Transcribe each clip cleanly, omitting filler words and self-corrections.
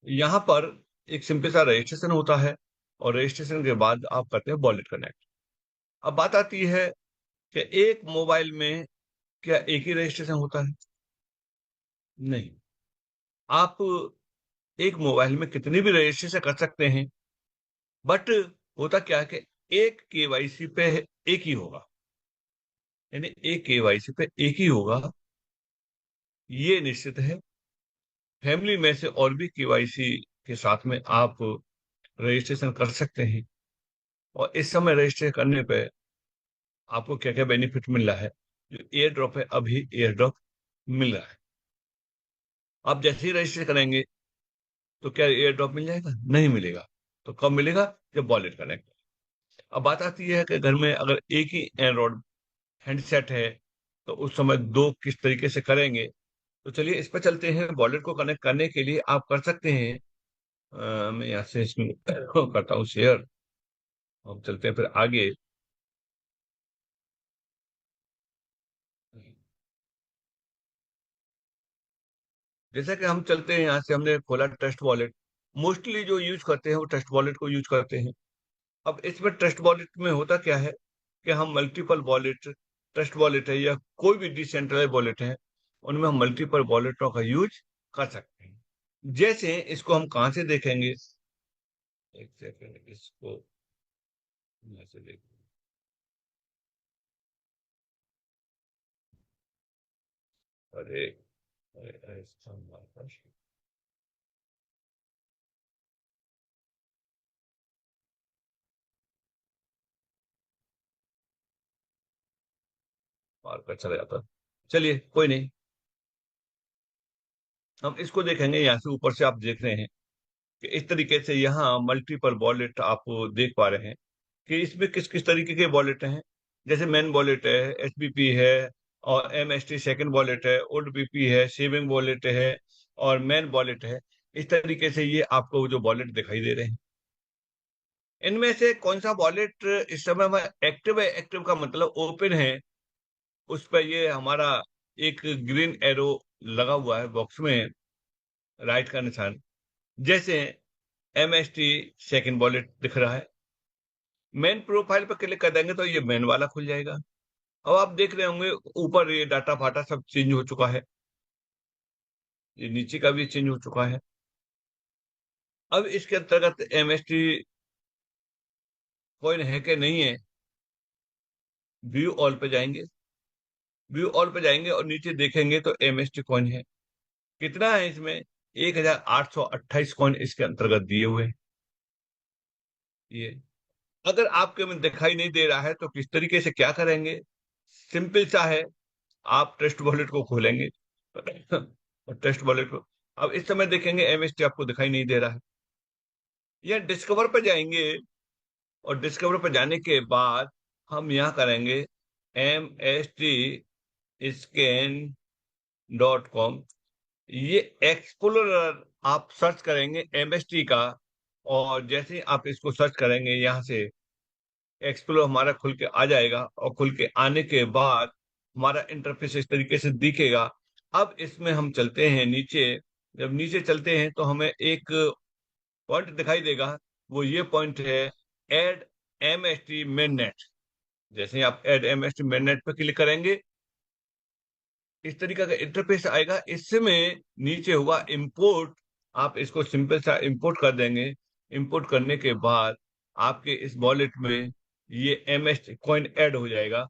यहाँ पर एक सिंपल सा रजिस्ट्रेशन होता है, और रजिस्ट्रेशन के बाद आप करते हैं वॉलेट कनेक्ट। अब बात आती है कि एक मोबाइल में क्या एक ही रजिस्ट्रेशन होता है? नहीं। आप एक मोबाइल में कितनी भी रजिस्ट्रेशन कर सकते हैं, बट होता क्या है कि एक केवाईसी पे एक ही होगा, यानी एक केवाईसी पे एक ही होगा, ये निश्चित है। फैमिली में से और भी केवाईसी के साथ में आप रजिस्ट्रेशन कर सकते हैं, और इस समय रजिस्ट्रेशन करने पे आपको क्या क्या बेनिफिट मिल रहा है। जो एयर ड्रॉप है, अभी एयर ड्रॉप मिल रहा है। आप जैसे ही रजिस्टर करेंगे तो क्या एयर ड्रॉप मिल जाएगा? नहीं मिलेगा। तो कब मिलेगा? जब वॉलेट कनेक्ट। अब बात आती है कि घर में अगर एक ही एंड्रॉइड हैंडसेट है, तो उस समय दो किस तरीके से करेंगे। तो चलिए इस पर चलते हैं। वॉलेट को कनेक्ट करने के लिए आप कर सकते हैं, मैं यहाँ से इसमें करता हूँ शेयर। हम चलते हैं फिर आगे। जैसा कि हम चलते हैं यहाँ से, हमने खोला ट्रस्ट वॉलेट। मोस्टली जो यूज करते हैं वो ट्रस्ट वॉलेट को यूज करते हैं। अब इसमें ट्रस्ट वॉलेट में होता क्या है कि हम मल्टीपल वॉलेट, ट्रस्ट वॉलेट है या कोई भी डिसेंट्रलाइज वॉलेट है, उनमें हम मल्टीपल वॉलेटों का यूज कर सकते हैं। जैसे इसको हम कहाँ से देखेंगे? एक सेकंड, इसको यहाँ से देख। अरे अरे अरे, इसका हमारे पास बार का चला जाता। चलिए कोई नहीं, हम इसको देखेंगे। यहाँ से ऊपर से आप देख रहे हैं कि इस तरीके से यहाँ मल्टीपल वॉलेट आप देख पा रहे हैं कि इसमें किस किस तरीके के वॉलेट हैं। जैसे मेन वॉलेट है, एसबीपी है, और एमएसटी सेकंड वॉलेट है, ओल्ड बीपी है, सेविंग वॉलेट है, और मेन वॉलेट है। इस तरीके से ये आपको जो वॉलेट दिखाई दे रहे हैं, इनमें से कौन सा वॉलेट इस समय में एक्टिव है? एक्टिव का मतलब ओपन है। उस पर ये हमारा एक ग्रीन एरो लगा हुआ है बॉक्स में, राइट का निशान। जैसे एमएसटी सेकंड वॉलेट दिख रहा है, मेन प्रोफाइल पर क्लिक कर देंगे तो ये मेन वाला खुल जाएगा। अब आप देख रहे होंगे ऊपर ये डाटा फाटा सब चेंज हो चुका है, ये नीचे का भी चेंज हो चुका है। अब इसके अंतर्गत एमएसटी कॉइन है कि नहीं है, व्यू ऑल पे जाएंगे। व्यू ऑल पे जाएंगे और नीचे देखेंगे तो एमएसटी कॉइन है। कितना है इसमें? 1828 कॉइन इसके अंतर्गत दिए हुए हैं। ये अगर आपके में दिखाई नहीं दे रहा है तो किस तरीके से क्या करेंगे? सिंपल सा है, आप ट्रस्ट वॉलेट को खोलेंगे और ट्रस्ट वॉलेट को, अब इस समय देखेंगे एमएसटी आपको दिखाई नहीं दे रहा है। या डिस्कवर पे जाएंगे, और डिस्कवर पे जाने के बाद हम यहाँ करेंगे mst.scan.com। ये एक्सप्लोरर आप सर्च करेंगे एमएसटी का, और जैसे ही आप इसको सर्च करेंगे यहाँ से एक्सप्लोर हमारा खुल के आ जाएगा, और खुल के आने के बाद हमारा इंटरफेस इस तरीके से दिखेगा। अब इसमें हम चलते हैं नीचे। जब नीचे चलते हैं तो हमें एक पॉइंट दिखाई देगा, वो ये पॉइंट है, add M S T main net. जैसे ही आप add M S T main net पर क्लिक करेंगे, इस तरीके का इंटरफेस आएगा। इसमें नीचे हुआ इंपोर्ट, आप इसको सिंपल सा इंपोर्ट कर देंगे। इंपोर्ट करने के बाद आपके इस वॉलेट में ये एम एस कॉइन ऐड हो जाएगा।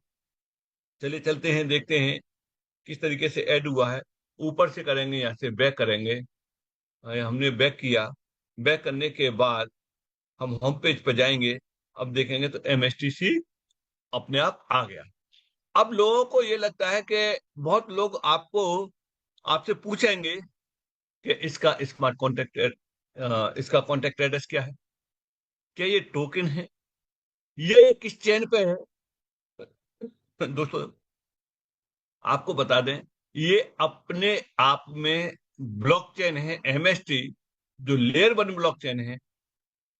चलिए चलते हैं, देखते हैं किस तरीके से ऐड हुआ है। ऊपर से करेंगे, यहाँ से बैक करेंगे। हमने बैक किया। बैक करने के बाद हम होम पेज पर जाएंगे। अब देखेंगे तो एमएसटीसी अपने आप आ गया। अब लोगों को ये लगता है कि बहुत लोग आपको आपसे पूछेंगे कि इसका स्मार्ट कॉन्टेक्ट, इसका कॉन्टेक्ट एड्रेस क्या है, क्या ये टोकन है, ये किस चेन पे है। दोस्तों आपको बता दें, ये अपने आप में ब्लॉकचेन है एमएसटी, जो लेयर वन ब्लॉकचेन है,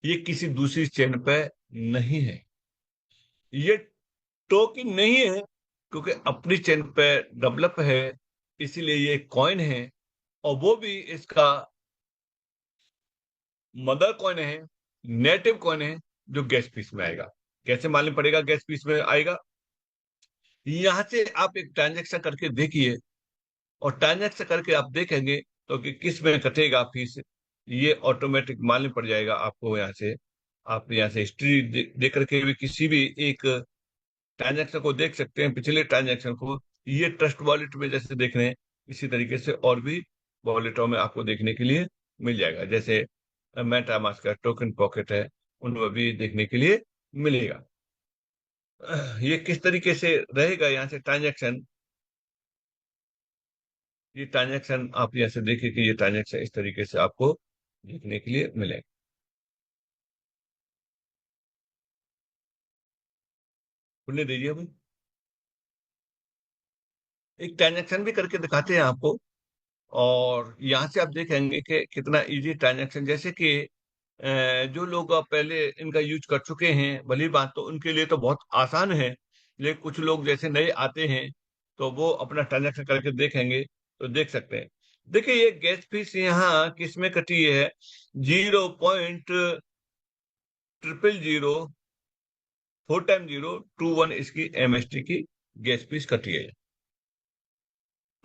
ये किसी दूसरी चेन पे नहीं है। ये टोकन नहीं है, क्योंकि अपनी चेन पे डेवलप है, इसीलिए ये कॉइन है। और वो भी इसका मदर कॉइन है, नेटिव कॉइन है, जो गैस फीस में आएगा। कैसे मालूम पड़ेगा गैस फीस में आएगा? यहां से आप एक ट्रांजेक्शन करके देखिए, और ट्रांजेक्शन करके आप देखेंगे तो कि किस में कटेगा फीस, ये ऑटोमेटिक मालूम पड़ जाएगा आपको। यहाँ से आप यहाँ से हिस्ट्री देख करके भी किसी भी एक ट्रांजैक्शन को देख सकते हैं, पिछले ट्रांजैक्शन को। ये ट्रस्ट वॉलेट में जैसे देख रहे हैं, इसी तरीके से और भी वॉलेटों में आपको देखने के लिए मिल जाएगा। जैसे मेटामास्क का टोकन पॉकेट है, उनमें भी देखने के लिए मिलेगा। ये किस तरीके से रहेगा यहाँ से ट्रांजैक्शन, ये ट्रांजैक्शन आप यहाँ से देखिए कि ये ट्रांजैक्शन इस तरीके से आपको देखने के लिए मिलेगा। खुलने दीजिए भाई, एक ट्रांजैक्शन भी करके दिखाते हैं आपको। और यहाँ से आप देखेंगे कि कितना इजी ट्रांजैक्शन, जैसे कि जो लोग अब पहले इनका यूज कर चुके हैं भली बात, तो उनके लिए तो बहुत आसान है। लेकिन कुछ लोग जैसे नए आते हैं, तो वो अपना ट्रांजैक्शन करके देखेंगे तो देख सकते हैं। देखिए ये गैस फीस यहाँ किस में कटी है, 0.000 4 टाइम 0 2 1 इसकी एमएसटी की गैस फीस कटी है।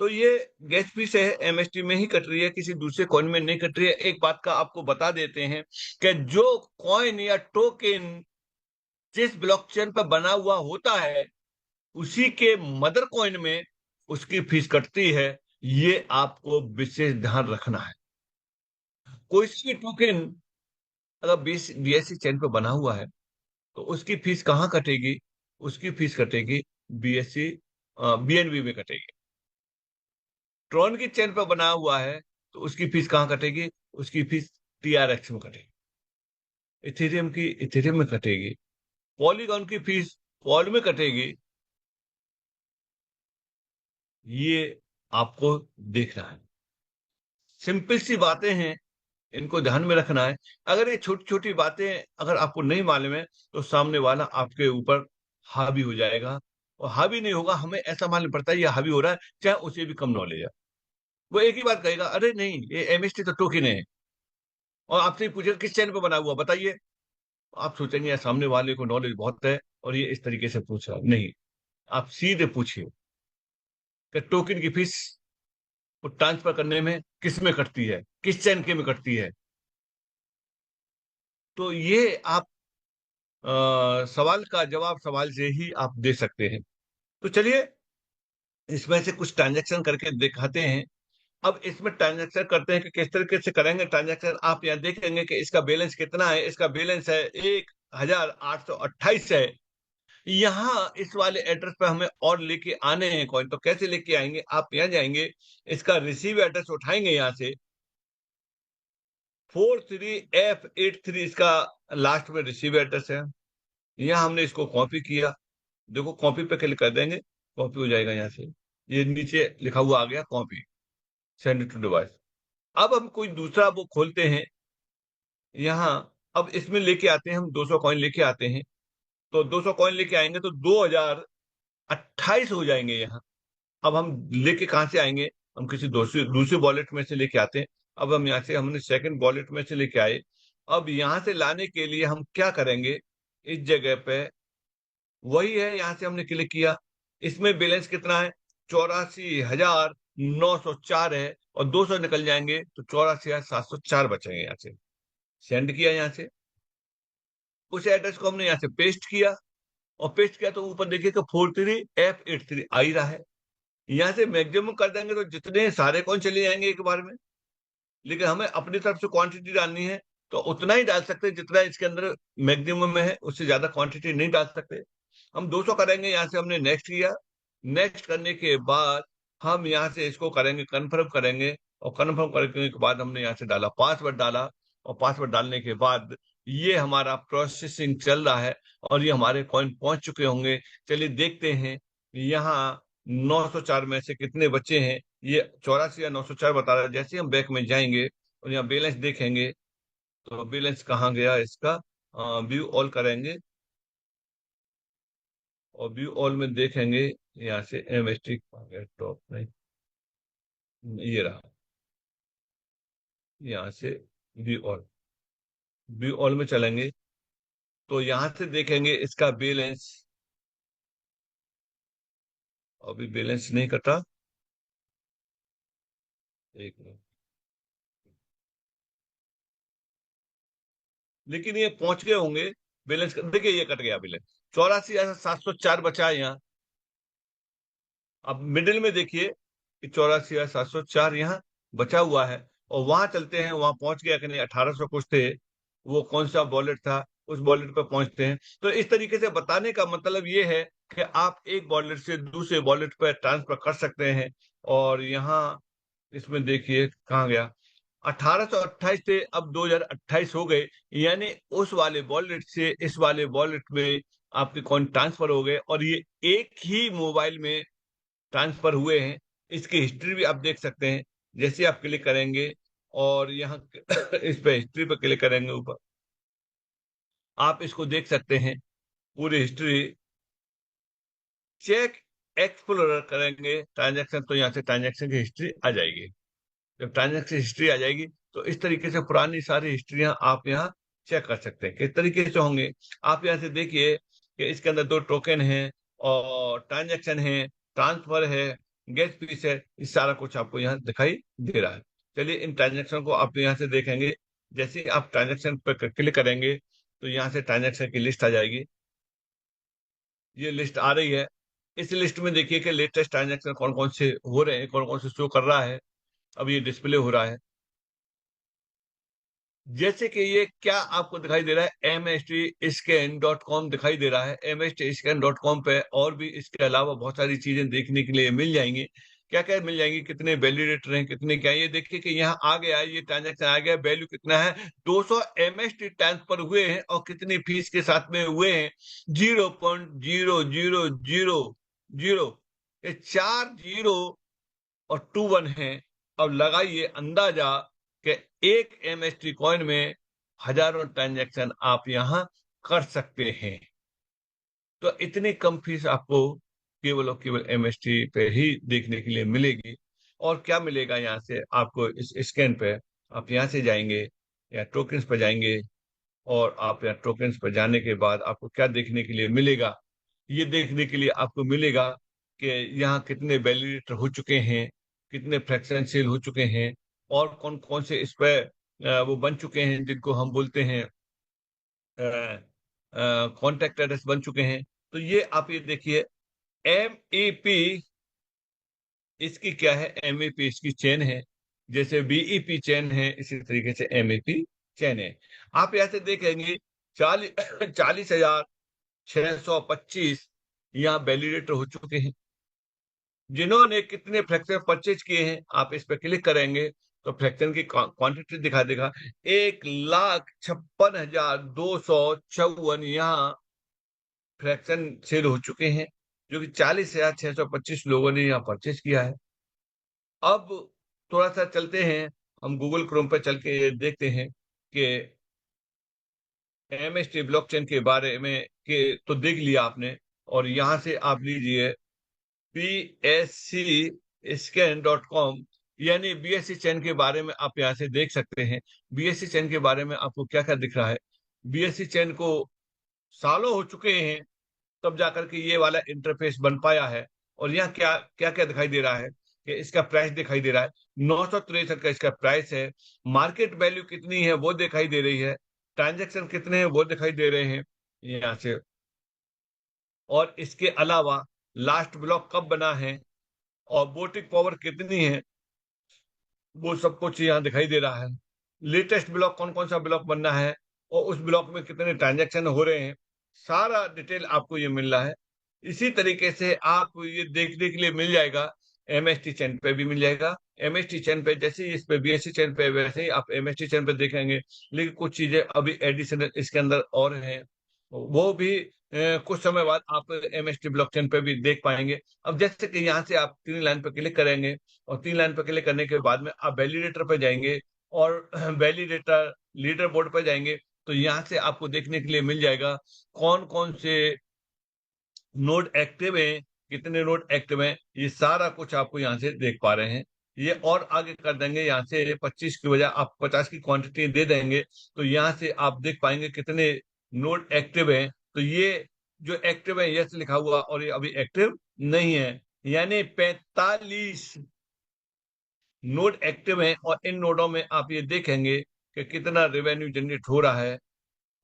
तो ये गैस फीस है, एमएसटी में ही कट रही है, किसी दूसरे कॉइन में नहीं कट रही है। एक बात का आपको बता देते हैं कि जो कॉइन या टोकन जिस ब्लॉकचेन पर बना हुआ होता है, उसी के मदर कॉइन में उसकी फीस कटती है। ये आपको विशेष ध्यान रखना है। कोई सी भी टोकन अगर बीएससी चेन पे बना हुआ है, तो उसकी फीस कहाँ कटेगी? उसकी फीस कटेगी बीएससी बीएनबी में कटेगी। ट्रॉन की चेन पर बना हुआ है, तो उसकी फीस कहाँ कटेगी? उसकी फीस टीआरएक्स में कटेगी। इथेरियम की इथेरियम में कटेगी। पॉलीगॉन की फीस पॉल में कटेगी। ये आपको देखना है। सिंपल सी बातें हैं, इनको ध्यान में रखना है। अगर ये छोटी छोटी बातें अगर आपको नहीं मालूम है, तो सामने वाला आपके ऊपर हावी हो जाएगा। और हावी नहीं होगा, हमें ऐसा मालूम पड़ता है ये हावी हो रहा है, चाहे उसे भी कम नॉलेज है। वो एक ही बात कहेगा, अरे नहीं ये एमएसटी तो टोकन है। और आपसे पूछेगा किस चैन पे बना हुआ बताइए, आप सोचेंगे यार सामने वाले को नॉलेज बहुत है और ये इस तरीके से पूछ रहा है। नहीं, आप सीधे पूछिए कि टोकन की फीस को ट्रांसफर करने में किस में कटती है, किस चैन के में कटती है। तो ये आप सवाल का जवाब सवाल से ही आप दे सकते हैं। तो चलिए इसमें से कुछ ट्रांजैक्शन करके दिखाते हैं। अब इसमें ट्रांजैक्शन करते हैं कि किस तरीके से करेंगे ट्रांजैक्शन। आप यहाँ देखेंगे कि इसका बैलेंस कितना है। इसका बैलेंस है 1,828 है। यहाँ इस वाले एड्रेस पे हमें और लेके आने हैं कॉइन। तो कैसे लेके आएंगे? आप यहाँ जाएंगे, इसका रिसीव एड्रेस उठाएंगे यहाँ से, 43F83 इसका लास्ट में रिसीव एड्रेस है। यहाँ हमने इसको कॉपी किया, देखो कॉपी पे क्लिक कर देंगे, कॉपी हो जाएगा यहाँ से। ये नीचे लिखा हुआ आ गया कॉपी, सेंड टू डिवाइस। अब हम कोई दूसरा वो खोलते हैं यहाँ। अब इसमें लेके आते हैं हम 200 कॉइन लेके आते हैं। तो 200 कॉइन लेके आएंगे तो 2028 हो जाएंगे यहाँ। अब हम लेके कहाँ से आएंगे? हम किसी दूसरी दूसरे वॉलेट में से लेके आते हैं। अब हम यहाँ से हमने सेकंड वॉलेट में से लेके आए। अब यहाँ से लाने के लिए हम क्या करेंगे? इस जगह पे वही है, यहाँ से हमने क्लिक किया। इसमें बैलेंस कितना है? 84,904 है। और 200 निकल जाएंगे तो 84,704 बचेंगे। यहाँ से सेंड किया, यहाँ से उस एड्रेस को हमने यहाँ से पेस्ट किया। और पेस्ट किया तो ऊपर देखिए कि 43F83 आ ही रहा है। यहाँ से मैक्सिमम कर देंगे तो जितने सारे कौन चले जाएंगे एक बार में। लेकिन हमें अपनी तरफ से क्वांटिटी डालनी है, तो उतना ही डाल सकते हैं जितना इसके अंदर मैक्सिमम में है, उससे ज्यादा क्वांटिटी नहीं डाल सकते। हम 200 करेंगे, यहाँ से हमने नेक्स्ट किया। नेक्स्ट करने के बाद हम यहाँ से इसको करेंगे, कन्फर्म करेंगे। और कन्फर्म करने के बाद हमने यहाँ से डाला, पासवर्ड डाला। और पासवर्ड डालने के बाद ये हमारा प्रोसेसिंग चल रहा है, और ये हमारे कॉइन पहुंच चुके होंगे। चलिए देखते हैं यहाँ 904 में से कितने बच्चे हैं। ये 84 या 904 बता रहा है। जैसे हम बैक में जाएंगे और यहाँ बैलेंस देखेंगे, तो बैलेंस कहाँ गया इसका? व्यू ऑल करेंगे, और व्यू ऑल में देखेंगे यहाँ से एम एस टी टॉप नहीं, ये रहा, यहाँ से व्यू ऑल। व्यू ऑल में चलेंगे तो यहां से देखेंगे इसका बैलेंस। अभी बैलेंस नहीं कटा, एक मिनट। लेकिन ये पहुंच गए होंगे बैलेंस। देखिए ये कट गया बैलेंस, 84,704 बचा है यहाँ। अब मिडिल में देखिए कि 84,704 यहाँ बचा हुआ है। और वहां चलते हैं, वहां पहुंच गया कि नहीं, 1800 कुछ थे, वो कौन सा वॉलेट था, उस वॉलेट पर पहुंचते हैं। तो इस तरीके से बताने का मतलब ये है कि आप एक वॉलेट से दूसरे वॉलेट पर ट्रांसफर कर सकते हैं। और यहाँ इसमें देखिए कहाँ गया, 1828 से अब 2028 हो गए। यानी उस वाले वॉलेट से इस वाले वॉलेट में आपके कौन ट्रांसफर हो गए, और ये एक ही मोबाइल में ट्रांसफर हुए हैं। इसकी हिस्ट्री भी आप देख सकते हैं। जैसे आप क्लिक करेंगे और यहाँ इस पे हिस्ट्री पे क्लिक करेंगे ऊपर, आप इसको देख सकते हैं पूरी हिस्ट्री। चेक एक्सप्लोरर करेंगे ट्रांजैक्शन, तो यहाँ से ट्रांजैक्शन की हिस्ट्री आ जाएगी। जब ट्रांजैक्शन हिस्ट्री आ जाएगी तो इस तरीके से पुरानी सारी हिस्ट्रियां आप यहाँ चेक कर सकते हैं। किस तरीके से होंगे, आप यहाँ से देखिए कि इसके अंदर 2 टोकन है, और ट्रांजैक्शन है, ट्रांसफर है, गेट फीस है, इस सारा कुछ आपको यहाँ दिखाई दे रहा है। चलिए इन ट्रांजैक्शन को आप यहाँ से देखेंगे। जैसे ही आप ट्रांजैक्शन पर क्लिक करेंगे तो यहाँ से ट्रांजैक्शन की लिस्ट आ जाएगी। ये लिस्ट आ रही है। इस लिस्ट में देखिए कि लेटेस्ट ट्रांजैक्शन कौन कौन से हो रहे हैं, कौन कौन से शो कर रहा है। अब ये डिस्प्ले हो रहा है। जैसे कि ये क्या आपको दिखाई दे रहा है, mstscan.com दिखाई दे रहा है। mstscan.com पे और भी इसके अलावा बहुत सारी चीजें देखने के लिए मिल जाएंगी। क्या क्या मिल जाएंगी, कितने वैलिडेटर हैं, कितने क्या, ये देखिए कि यहाँ आ गया है, ये ट्रांजैक्शन आ गया, वैल्यू कितना है, 200 MST ट्रांसफर हुए हैं, और कितनी फीस के साथ में हुए हैं, 0.0000। ये 4 0 और 2 1 है। अब लगाइए अंदाजा कि एक MST कॉइन में हजारों ट्रांजैक्शन आप यहां कर सकते हैं। तो इतनी कम फीस आपको केवल और केवल MST पे ही देखने के लिए मिलेगी। और क्या मिलेगा यहाँ से आपको, इस स्कैन पे आप यहाँ से जाएंगे या टोकन्स पे जाएंगे, और आप यहाँ टोकन्स पर जाने के बाद आपको क्या देखने के लिए मिलेगा, ये देखने के लिए आपको मिलेगा कि यहाँ कितने वैलिडेटर हो चुके हैं, कितने फ्रैक्शन सेल हो चुके हैं, और कौन कौन से इस पे वो बन चुके हैं जिनको हम बोलते हैं कॉन्टेक्ट एड्रेस बन चुके हैं। तो ये आप ये देखिए, MEP इसकी क्या है, MEP इसकी चेन है। जैसे BEP चेन है, इसी तरीके से MEP चेन है। आप यहाँ से देखेंगे 40,625 यहाँ वैलिडेटर हो चुके हैं। जिन्होंने कितने फ्रैक्शन परचेज किए हैं, आप इस पर क्लिक करेंगे तो फ्रैक्शन की क्वांटिटी दिखा देगा। 1,56,254 यहाँ फ्रैक्शन सेल हो चुके हैं, जो कि 40,625 लोगों ने यहाँ परचेज किया है। अब थोड़ा सा चलते हैं, हम गूगल क्रोम पर चल के देखते हैं कि MST ब्लॉकचेन के बारे में के तो देख लिया आपने। और यहाँ से आप लीजिए BSC यानी BSC चैन के बारे में आप यहाँ से देख सकते हैं। BSC चैन के बारे में आपको क्या क्या दिख रहा है। BSC चैन को सालों हो चुके हैं, तब जाकर के ये वाला इंटरफेस बन पाया है। और यहाँ क्या क्या क्या दिखाई दे रहा है कि इसका प्राइस दिखाई दे रहा है, 963 का इसका प्राइस है। मार्केट वैल्यू कितनी है वो दिखाई दे रही है, ट्रांजेक्शन कितने हैं वो दिखाई दे रहे हैं यहाँ से। और इसके अलावा लास्ट ब्लॉक कब बना है और वोटिंग पावर कितनी है, वो सब कुछ यहाँ दिखाई दे रहा है। लेटेस्ट ब्लॉक कौन कौन सा ब्लॉक बनना है, और उस ब्लॉक में कितने ट्रांजैक्शन हो रहे हैं, सारा डिटेल आपको ये मिल रहा है। इसी तरीके से आप ये देखने के लिए मिल जाएगा, MST चैन पे भी मिल जाएगा। MST चैन पे जैसे ही इस पे BSC चैन पे, वैसे ही आप MST चैन पे देखेंगे। लेकिन कुछ चीजें अभी एडिशनल इसके अंदर और हैं, वो भी कुछ समय बाद आप MST ब्लॉकचेन पे भी देख पाएंगे। अब जैसे कि यहाँ से आप 3 लाइन पे क्लिक करेंगे, और 3 लाइन पे क्लिक करने के बाद में आप वैलिडेटर पे जाएंगे, और वैलिडेटर लीडर बोर्ड पे जाएंगे। तो यहाँ से आपको देखने के लिए मिल जाएगा कौन कौन से नोड एक्टिव हैं, कितने नोड एक्टिव हैं, ये सारा कुछ आपको यहाँ से देख पा रहे हैं। ये और आगे कर देंगे, यहाँ से 25 की बजाय आप 50 की क्वांटिटी दे देंगे, तो यहाँ से आप देख पाएंगे कितने नोड एक्टिव हैं। तो ये जो एक्टिव है यस लिखा हुआ, और ये अभी एक्टिव नहीं है, यानी 45 नोड एक्टिव हैं, और इन नोडों में आप ये देखेंगे कि कितना रेवेन्यू जनरेट हो रहा है,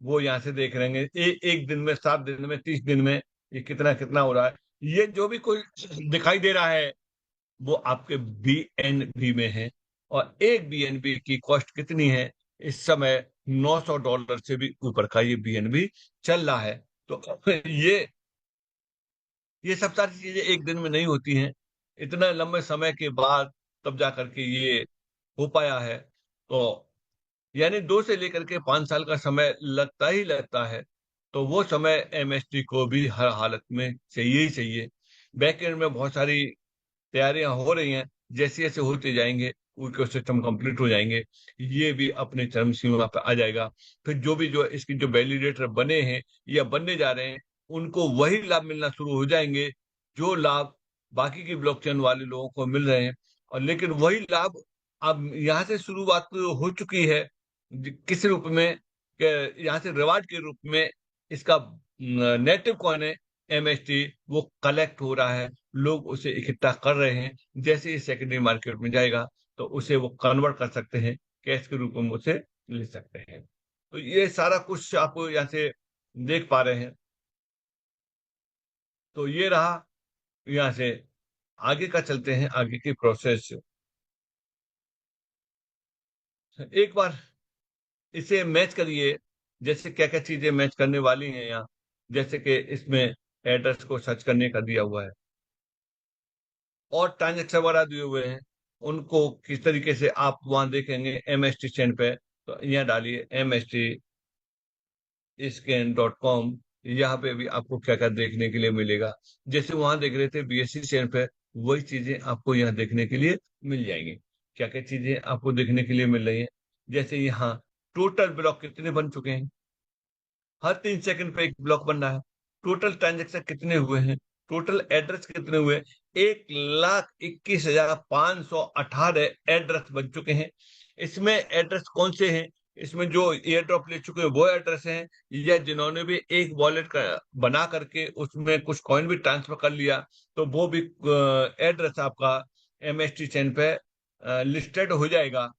वो यहाँ से देख लेंगे। एक दिन में, 7 दिन में, 30 दिन में ये कितना कितना हो रहा है। ये जो भी कोई दिखाई दे रहा है वो आपके बीएनबी में है, और एक बीएनबी की कॉस्ट कितनी है इस समय? $900 से भी ऊपर का ये बीएनबी चल रहा है। तो ये सब सारी चीजें एक दिन में नहीं होती हैं, इतना लंबे समय के बाद तब जा करके ये हो पाया है। तो यानी 2 से लेकर के 5 साल का समय लगता ही लगता है। तो वो समय एमएसटी को भी हर हालत में चाहिए ही चाहिए। बैकएंड में बहुत सारी तैयारियां हो रही हैं, जैसे जैसे होते जाएंगे इको सिस्टम कंप्लीट हो जाएंगे, ये भी अपने चरम सीमा पे आ जाएगा। फिर जो इसकी जो वैलिडेटर बने हैं या बनने जा रहे हैं, उनको वही लाभ मिलना शुरू हो जाएंगे जो लाभ बाकी की ब्लॉकचेन वाले लोगों को मिल रहे हैं। और लेकिन वही लाभ अब यहाँ से शुरुआत हो चुकी है, किस रूप में? कि यहाँ से रिवार्ड के रूप में इसका नेटिव कॉइन है एमएसटी, वो कलेक्ट हो रहा है, लोग उसे इकट्ठा कर रहे हैं। जैसे ही सेकेंडरी मार्केट में जाएगा तो उसे वो कन्वर्ट कर सकते हैं, कैश के रूप में उसे ले सकते हैं। तो ये सारा कुछ आप यहाँ से देख पा रहे हैं। तो ये रहा, यहाँ से आगे का चलते हैं, आगे की प्रोसेस। एक बार इसे मैच करिए, जैसे क्या क्या चीजें मैच करने वाली हैं यहाँ। जैसे कि इसमें एड्रेस को सर्च करने का दिया हुआ है, और ट्रांजेक्शन वगैरह दिए हुए हैं, उनको किस तरीके से आप वहां देखेंगे एमएसटी चैन पे। तो यहाँ डालिए mstscan.com, यहाँ पे भी आपको क्या क्या देखने के लिए मिलेगा। जैसे वहां देख रहे थे बीएससी चैन पे, वही चीजें आपको यहाँ देखने के लिए मिल जाएंगी। क्या क्या चीजें आपको देखने के लिए मिल रही है? जैसे यहाँ टोटल ब्लॉक कितने बन चुके हैं, हर 3 सेकंड पे एक ब्लॉक बन रहा है। टोटल ट्रांजेक्शन कितने हुए हैं, टोटल एड्रेस कितने हुए हैं? 1,21,518 एड्रेस बन चुके हैं। इसमें एड्रेस कौन से हैं? इसमें जो एयर ड्रॉप ले चुके हैं वो एड्रेस हैं, या जिन्होंने भी एक वॉलेट का बना करके उसमें कुछ कॉइन भी ट्रांसफर कर लिया, तो वो भी एड्रेस आपका एमएसटी चैन पे लिस्टेड हो जाएगा,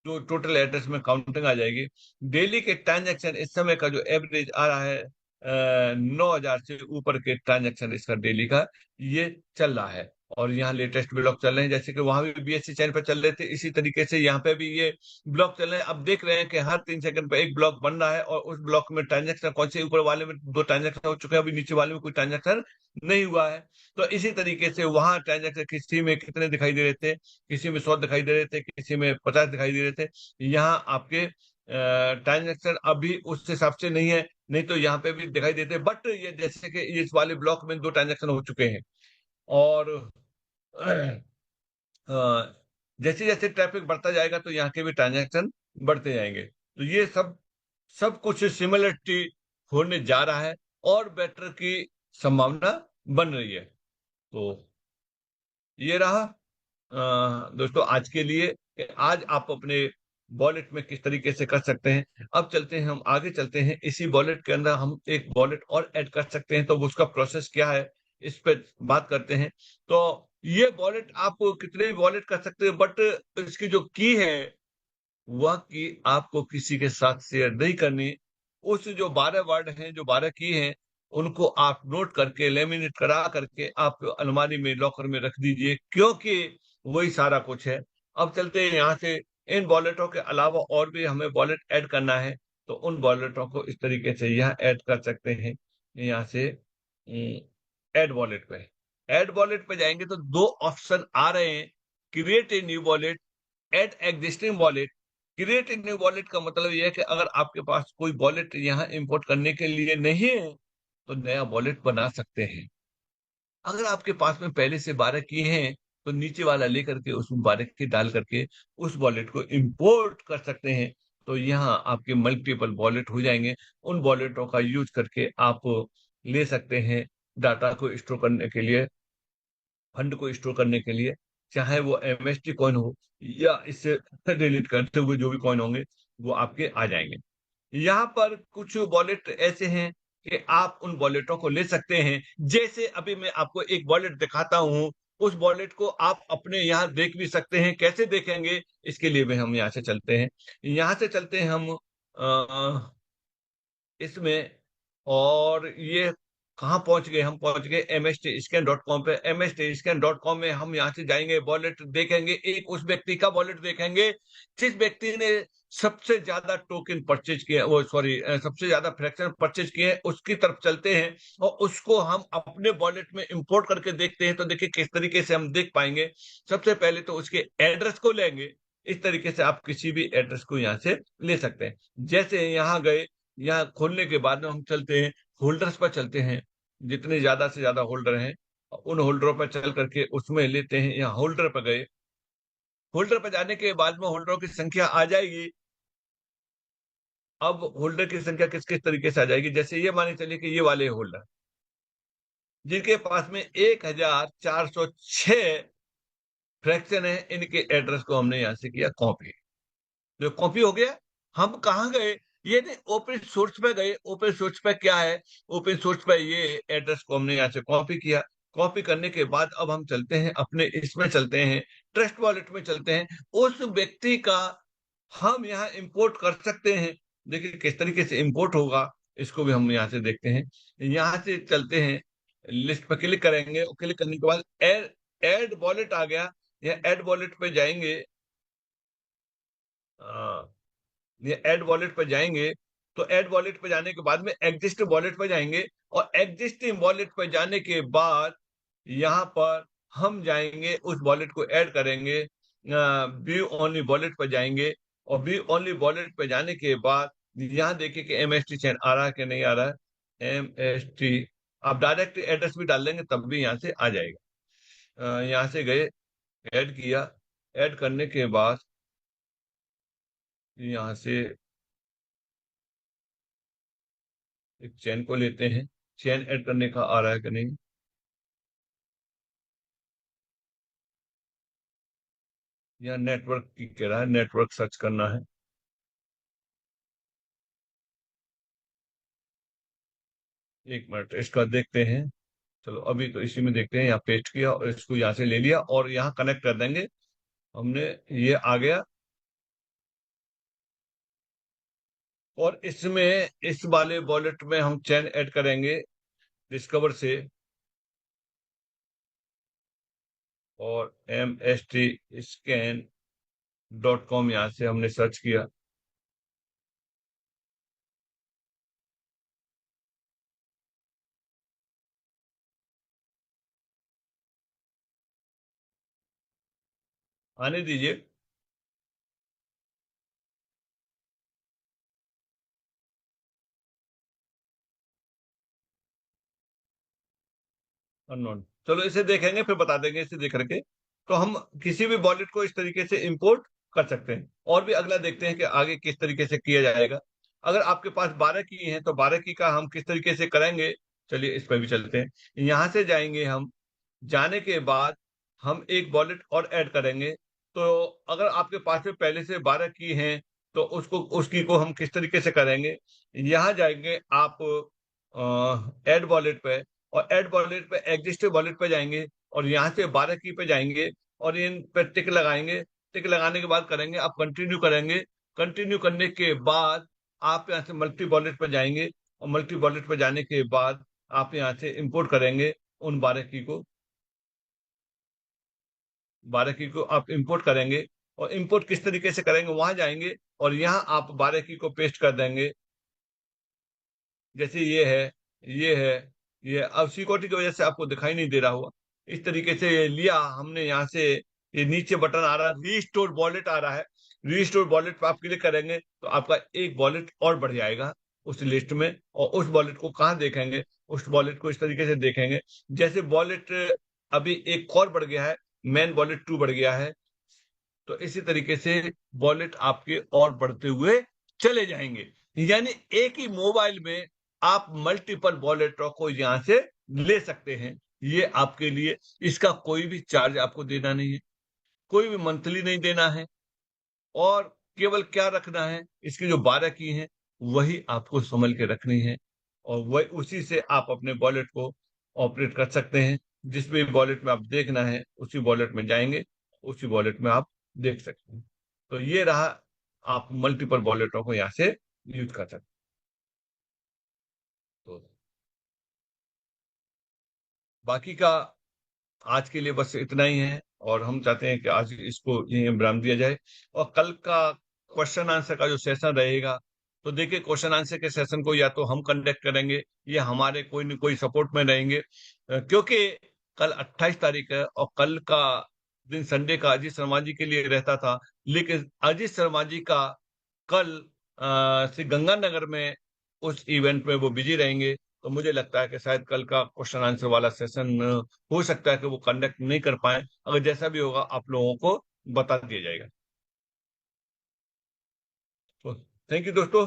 जो टोटल एड्रेस में काउंटिंग आ जाएगी। डेली के ट्रांजैक्शन इस समय का जो एवरेज आ रहा है, 9,000 से ऊपर के ट्रांजैक्शन इसका डेली का ये चल रहा है। और यहाँ लेटेस्ट ब्लॉक चल रहे हैं, जैसे कि वहां भी बीएससी चैनल पर चल रहे थे, इसी तरीके से यहाँ पे भी ये ब्लॉक चल रहे हैं। अब देख रहे हैं कि हर 3 सेकंड पे एक ब्लॉक बन रहा है, और उस ब्लॉक में ट्रांजेक्शन कौन से, ऊपर वाले में 2 ट्रांजेक्शन हो चुके हैं, अभी नीचे वाले में कोई ट्रांजेक्शन नहीं हुआ है। तो इसी तरीके से वहां ट्रांजेक्शन किसी में कितने दिखाई दे रहे थे, किसी में 100 दिखाई दे रहे थे, किसी में 50 दिखाई दे रहे थे। यहाँ आपके ट्रांजेक्शन अभी उस हिसाब से नहीं है, नहीं तो यहाँ पे भी दिखाई देते, बट ये जैसे कि इस वाले ब्लॉक में 2 ट्रांजेक्शन हो चुके हैं। और जैसे जैसे ट्रैफिक बढ़ता जाएगा तो यहाँ के भी ट्रांजेक्शन बढ़ते जाएंगे। तो ये सब सब कुछ सिमिलरिटी होने जा रहा है, और बेटर की संभावना बन रही है। तो ये रहा दोस्तों आज के लिए, कि आज आप अपने वॉलेट में किस तरीके से कर सकते हैं। अब चलते हैं, हम आगे चलते हैं, इसी वॉलेट के अंदर हम एक वॉलेट और ऐड कर सकते हैं, तो उसका प्रोसेस क्या है इस पे बात करते हैं। तो ये वॉलेट आप कितने भी वॉलेट कर सकते हैं, बट इसकी जो की है वह की आपको किसी के साथ शेयर नहीं करनी। उस जो 12 वर्ड हैं, जो 12 की हैं, उनको आप नोट करके लेमिनेट करा करके आप अलमारी में, लॉकर में रख दीजिए, क्योंकि वही सारा कुछ है। अब चलते हैं यहाँ से, इन वॉलेटों के अलावा और भी हमें वॉलेट ऐड करना है, तो उन वॉलेटों को इस तरीके से यहाँ ऐड कर सकते हैं। यहाँ से ऐड वॉलेट पे, ऐड वॉलेट पे जाएंगे तो 2 ऑप्शन आ रहे हैं, create a new wallet, add existing wallet. Create a new wallet का मतलब यह है कि अगर आपके पास कोई वॉलेट यहाँ इंपोर्ट करने के लिए नहीं है तो नया वॉलेट बना सकते हैं। अगर आपके पास में पहले से 12 की हैं तो नीचे वाला लेकर के उसमें 12 की डाल करके उस वॉलेट को इंपोर्ट कर सकते हैं। तो यहाँ आपके मल्टीपल वॉलेट हो जाएंगे। उन वॉलेटों का यूज करके आप ले सकते हैं डाटा को स्टोर करने के लिए, फंड को स्टोर करने के लिए। चाहे वो एमएसटी कॉइन हो या इससे डिलीट करते हुए जो भी कॉइन होंगे वो आपके आ जाएंगे। यहाँ पर कुछ वॉलेट ऐसे हैं कि आप उन वॉलेटों को ले सकते हैं। जैसे अभी मैं आपको एक वॉलेट दिखाता हूँ, उस वॉलेट को आप अपने यहाँ देख भी सकते हैं। कैसे देखेंगे, इसके लिए भी हम यहाँ से चलते हैं। यहाँ से चलते हैं हम इसमें, और ये कहाँ पहुंच गए, हम पहुंच गए mstscan.com पे। mstscan.com में हम यहाँ से जाएंगे, वॉलेट देखेंगे, एक उस व्यक्ति का वॉलेट देखेंगे जिस व्यक्ति ने सबसे ज्यादा टोकन परचेज किया, वो सॉरी सबसे ज्यादा फ्रैक्शन परचेज किए हैं, उसकी तरफ चलते हैं और उसको हम अपने वॉलेट में इंपोर्ट करके देखते हैं। तो देखिए किस तरीके से हम देख पाएंगे। सबसे पहले तो उसके एड्रेस को लेंगे। इस तरीके से आप किसी भी एड्रेस को यहाँ से ले सकते हैं। जैसे यहाँ गए, यहाँ खोलने के बाद में हम चलते हैं होल्डर्स पर चलते हैं। जितने ज्यादा से ज्यादा होल्डर हैं उन होल्डरों पर चल करके उसमें लेते हैं। यहाँ होल्डर पर गए, होल्डर पर जाने के बाद में होल्डरों की संख्या आ जाएगी। अब होल्डर की संख्या किस किस तरीके से आ जाएगी, जैसे ये माने चलिए कि ये वाले होल्डर जिनके पास में 1406 फ्रैक्शन है, इनके एड्रेस को हमने यहाँ से किया कॉपी। जो कॉपी हो गया, हम कहाँ गए, ये नहीं ओपन सोर्स पे गए। ओपन सोर्स पे क्या है, ओपन सोर्स पे ये एड्रेस को हमने यहाँ से कॉपी किया। कॉपी करने के बाद अब हम चलते हैं अपने इसमें चलते हैं, ट्रस्ट वॉलेट में चलते हैं। उस व्यक्ति का हम यहाँ इंपोर्ट कर सकते हैं। देखिए किस तरीके से इंपोर्ट होगा, इसको भी हम यहाँ से देखते हैं। यहाँ से चलते हैं, लिस्ट पर क्लिक करेंगे और क्लिक करने के बाद एड एड वॉलेट आ गया। या एड वॉलेट पे जाएंगे, ये ऐड वॉलेट पर जाएंगे। तो ऐड वॉलेट पर जाने के बाद में एग्जिस्ट वॉलेट पर जाएंगे और एग्जिस्टिंग वॉलेट पर जाने के बाद यहाँ पर हम जाएंगे उस वॉलेट को ऐड करेंगे। व्यू ओनली वॉलेट पर जाएंगे और व्यू ओनली वॉलेट पर जाने के बाद यहाँ देखिए कि एमएसटी चैन आ रहा है कि नहीं आ रहा है। एमएसटी आप डायरेक्ट एड्रेस भी डाल देंगे तब भी यहाँ से आ जाएगा। यहाँ से गए, ऐड किया, ऐड करने के बाद यहाँ से एक चेन को लेते हैं। चेन ऐड करने का आ रहा है कि नहीं, या नेटवर्क की कह रहा है, नेटवर्क सर्च करना है। एक मिनट इसका देखते हैं। चलो अभी तो इसी में देखते हैं। यहाँ पेस्ट किया और इसको यहाँ से ले लिया और यहाँ कनेक्ट कर देंगे हमने। ये आ गया और इसमें इस वाले वॉलेट में हम चेन ऐड करेंगे डिस्कवर से, और mstscan.com यहाँ से हमने सर्च किया। आने दीजिए। अननोन, चलो इसे देखेंगे फिर बता देंगे इसे देख करके। तो हम किसी भी वॉलेट को इस तरीके से इंपोर्ट कर सकते हैं। और भी अगला देखते हैं कि आगे किस तरीके से किया जाएगा। अगर आपके पास 12 की है तो 12 की का हम किस तरीके से करेंगे, चलिए इस पर भी चलते हैं। यहाँ से जाएंगे हम, जाने के बाद हम एक वॉलेट और ऐड करेंगे। तो अगर आपके पास में पहले से 12 की हैं तो उसको उसकी को हम किस तरीके से करेंगे, यहाँ जाएंगे आप ऐड वॉलेट पे, और ऐड वॉलेट पे एग्जिस्ट वॉलेट पे जाएंगे और यहाँ से 12 की पे जाएंगे और इन पे टिक लगाएंगे। टिक लगाने के बाद करेंगे आप कंटिन्यू करेंगे। कंटिन्यू करने के बाद आप यहाँ से मल्टी वॉलेट पे जाएंगे और मल्टी वॉलेट पे जाने के बाद आप यहाँ से इंपोर्ट करेंगे उन 12 की को। 12 की को आप इंपोर्ट करेंगे और इंपोर्ट किस तरीके से करेंगे, वहां जाएंगे और यहाँ आप 12 की को पेस्ट कर देंगे। जैसे ये है, ये है, ये अब सिक्योरिटी की वजह से आपको दिखाई नहीं दे रहा होगा। इस तरीके से ये लिया हमने यहाँ से। ये नीचे बटन आ रहा है, रीस्टोर वॉलेट आ रहा है। रीस्टोर वॉलेट पे आप क्लिक करेंगे तो आपका एक वॉलेट और बढ़ जाएगा उस लिस्ट में। और उस वॉलेट को कहाँ देखेंगे, उस वॉलेट को इस तरीके से देखेंगे। जैसे वॉलेट अभी एक और बढ़ गया है, मेन वॉलेट 2 बढ़ गया है, तो इसी तरीके से वॉलेट आपके और बढ़ते हुए चले जाएंगे। यानी एक ही मोबाइल में आप मल्टीपल वॉलेटों को यहां से ले सकते हैं। ये आपके लिए, इसका कोई भी चार्ज आपको देना नहीं है। कोई भी मंथली नहीं देना है, और केवल क्या रखना है, इसकी जो 12 की हैं वही आपको संभल के रखनी है, और वही उसी से आप अपने वॉलेट को ऑपरेट कर सकते हैं। जिस भी वॉलेट में आप देखना है उसी वॉलेट में जाएंगे, उसी वॉलेट में आप देख सकते हैं। तो ये रहा, आप मल्टीपल वॉलेटों को यहाँ से यूज कर सकते हैं। तो बाकी का आज के लिए बस इतना ही है, और हम चाहते हैं कि आज इसको यहीं विराम दिया जाए। और कल का क्वेश्चन आंसर का जो सेशन रहेगा, तो देखिए क्वेश्चन आंसर के सेशन को या तो हम कंडक्ट करेंगे या हमारे कोई न कोई सपोर्ट में रहेंगे, क्योंकि कल 28 तारीख है और कल का दिन संडे का अजीत शर्मा जी के लिए रहता था, लेकिन अजीत शर्मा जी का कल श्री गंगानगर में उस इवेंट में वो बिजी रहेंगे। तो मुझे लगता है कि शायद कल का क्वेश्चन आंसर वाला सेशन हो सकता है कि वो कंडक्ट नहीं कर पाए। अगर जैसा भी होगा आप लोगों को बता दिया जाएगा। तो थैंक यू दोस्तों।